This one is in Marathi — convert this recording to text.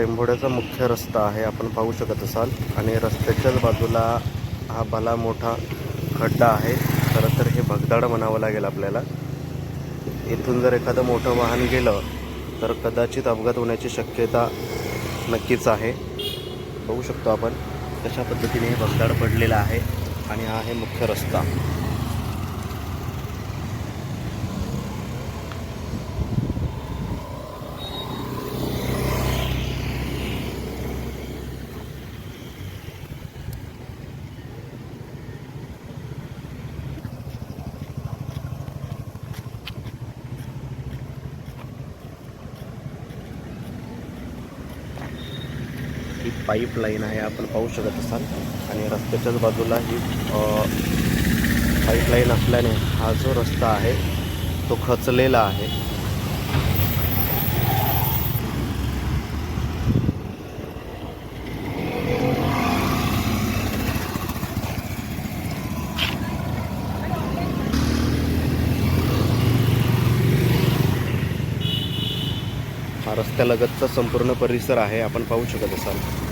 टेंभोड्याचा मुख्य रस्ता आहे, आपण पाहू शकत असाल. आणि रस्त्याच्याच बाजूला हा भला मोठा खड्डा आहे. खरं तर हे भगदाड म्हणावं लागेल आपल्याला. इथून जर एखादं मोठं वाहन गेलं तर कदाचित अपघात होण्याची शक्यता नक्कीच आहे. बघू शकतो आपण कशा पद्धतीने हे भगदाड पडलेलं आहे. आणि हा आहे मुख्य रस्ता. ही पाईपलाईन आहे, आपण पाहू शकत असाल. आणि रस्त्याच्याच बाजूला ही पाईपलाईन असल्याने हा जो रस्ता आहे तो खचलेला आहे. हा रस्त्यालगतचा संपूर्ण परिसर आहे, आपण पाहू शकत असाल.